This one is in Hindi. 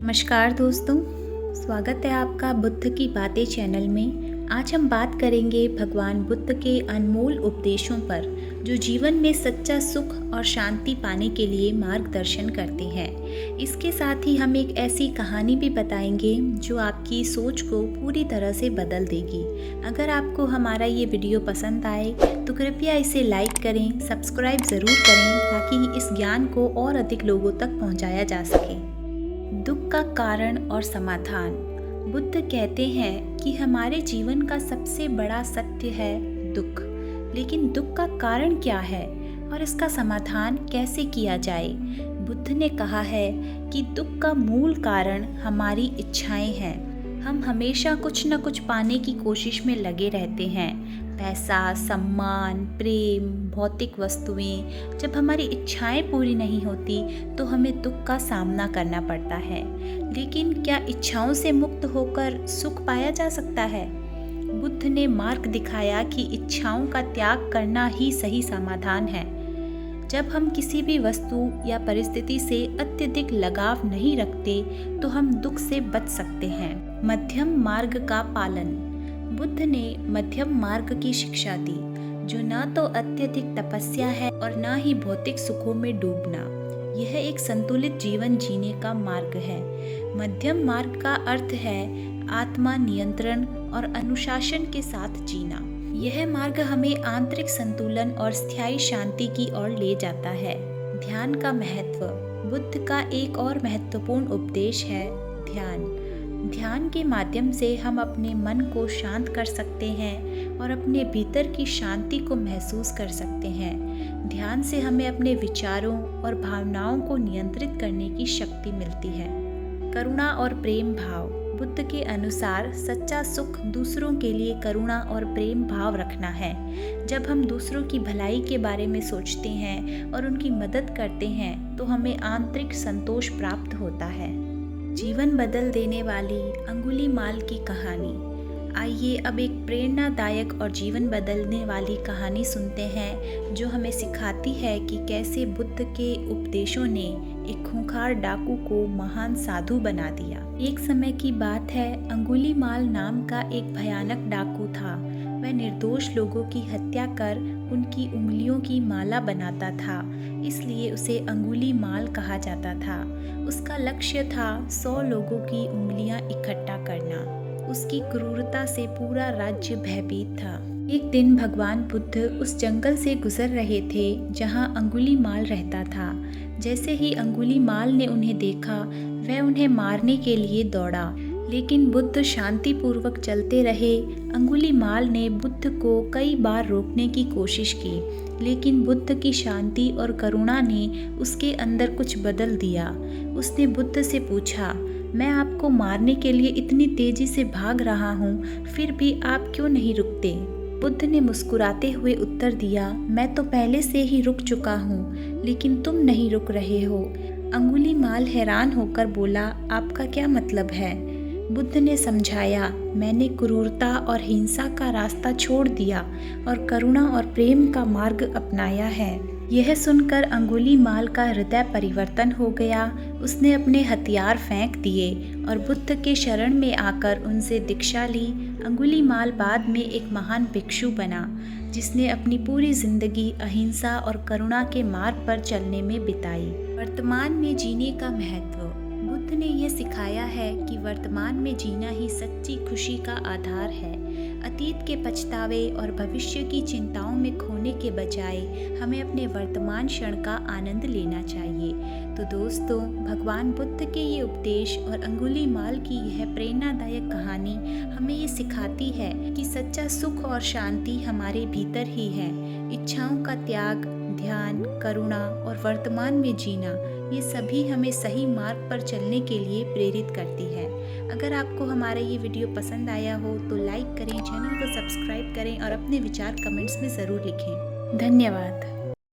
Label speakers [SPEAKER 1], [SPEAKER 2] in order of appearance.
[SPEAKER 1] नमस्कार दोस्तों, स्वागत है आपका बुद्ध की बातें चैनल में। आज हम बात करेंगे भगवान बुद्ध के अनमोल उपदेशों पर जो जीवन में सच्चा सुख और शांति पाने के लिए मार्गदर्शन करते हैं। इसके साथ ही हम एक ऐसी कहानी भी बताएंगे जो आपकी सोच को पूरी तरह से बदल देगी। अगर आपको हमारा ये वीडियो पसंद आए तो कृपया इसे लाइक करें, सब्सक्राइब ज़रूर करें ताकि इस ज्ञान को और अधिक लोगों तक पहुँचाया जा सके। दुख का कारण और समाधान। बुद्ध कहते हैं कि हमारे जीवन का सबसे बड़ा सत्य है दुख, लेकिन दुख का कारण क्या है और इसका समाधान कैसे किया जाए। बुद्ध ने कहा है कि दुख का मूल कारण हमारी इच्छाएं हैं। हम हमेशा कुछ न कुछ पाने की कोशिश में लगे रहते हैं। पैसा, सम्मान, प्रेम, भौतिक वस्तुएं। जब हमारी इच्छाएं पूरी नहीं होती तो हमें दुख का सामना करना पड़ता है। लेकिन क्या इच्छाओं से मुक्त होकर सुख पाया जा सकता है? बुद्ध ने मार्ग दिखाया कि इच्छाओं का त्याग करना ही सही समाधान है। जब हम किसी भी वस्तु या परिस्थिति से अत्यधिक लगाव नहीं रखते तो हम दुख से बच सकते हैं। मध्यम मार्ग का पालन। बुद्ध ने मध्यम मार्ग की शिक्षा दी, जो न तो अत्यधिक तपस्या है और न ही भौतिक सुखों में डूबना। यह एक संतुलित जीवन जीने का मार्ग है। मध्यम मार्ग का अर्थ है आत्मा नियंत्रण और अनुशासन के साथ जीना। यह मार्ग हमें आंतरिक संतुलन और स्थायी शांति की ओर ले जाता है। ध्यान का महत्व। बुद्ध का एक और महत्वपूर्ण उपदेश है ध्यान। ध्यान के माध्यम से हम अपने मन को शांत कर सकते हैं और अपने भीतर की शांति को महसूस कर सकते हैं। ध्यान से हमें अपने विचारों और भावनाओं को नियंत्रित करने की शक्ति मिलती है। करुणा और प्रेम भाव। बुद्ध के अनुसार सच्चा सुख दूसरों के लिए करुणा और प्रेम भाव रखना है। जब हम दूसरों की भलाई के बारे में सोचते हैं और उनकी मदद करते हैं तो हमें आंतरिक संतोष प्राप्त होता है। जीवन बदल देने वाली अंगुलीमाल की कहानी। आइए अब एक प्रेरणादायक और जीवन बदलने वाली कहानी सुनते हैं जो हमें सिखाती है कि कैसे बुद्ध के उपदेशों ने एक खूंखार डाकू को महान साधु बना दिया। एक समय की बात है, अंगुलीमाल नाम का एक भयानक डाकू था। वह निर्दोष लोगों की हत्या कर उनकी उंगलियों की माला बनाता था, इसलिए उसे अंगुलीमाल कहा जाता था। उसका लक्ष्य था 100 लोगों की उंगलियां इकट्ठा करना। उसकी क्रूरता से पूरा राज्य भयभीत था। एक दिन भगवान बुद्ध उस जंगल से गुजर रहे थे जहां अंगुलीमाल रहता था। जैसे ही अंगुलीमाल ने उन्हें देखा, वह उन्हें मारने के लिए दौड़ा, लेकिन बुद्ध शांतिपूर्वक चलते रहे। अंगुलीमाल ने बुद्ध को कई बार रोकने की कोशिश की, लेकिन बुद्ध की शांति और करुणा ने उसके अंदर कुछ बदल दिया। उसने बुद्ध से पूछा, मैं आपको मारने के लिए इतनी तेजी से भाग रहा हूँ, फिर भी आप क्यों नहीं रुकते? बुद्ध ने मुस्कुराते हुए उत्तर दिया, मैं तो पहले से ही रुक चुका हूँ, लेकिन तुम नहीं रुक रहे हो। अंगुलीमाल हैरान होकर बोला, आपका क्या मतलब है? बुद्ध ने समझाया, मैंने क्रूरता और हिंसा का रास्ता छोड़ दिया और करुणा और प्रेम का मार्ग अपनाया है। यह सुनकर अंगुलीमाल का हृदय परिवर्तन हो गया। उसने अपने हथियार फेंक दिए और बुद्ध के शरण में आकर उनसे दीक्षा ली। अंगुलीमाल बाद में एक महान भिक्षु बना, जिसने अपनी पूरी जिंदगी अहिंसा और करुणा के मार्ग पर चलने में बिताई। वर्तमान में जीने का महत्व। बुद्ध ने यह सिखाया है कि वर्तमान में जीना ही सच्ची खुशी का आधार है। अतीत के पछतावे और भविष्य की चिंताओं में खोने के बजाय हमें अपने वर्तमान क्षण का आनंद लेना चाहिए। तो दोस्तों, भगवान बुद्ध के ये उपदेश और अंगुलीमाल की यह प्रेरणादायक कहानी हमें ये सिखाती है कि सच्चा सुख और शांति हमारे भीतर ही है। इच्छाओं का त्याग, ध्यान, करुणा और वर्तमान में जीना, ये सभी हमें सही मार्ग पर चलने के लिए प्रेरित करती है। अगर आपको हमारा ये वीडियो पसंद आया हो तो लाइक करें, चैनल को सब्सक्राइब करें और अपने विचार कमेंट्स में ज़रूर लिखें। धन्यवाद।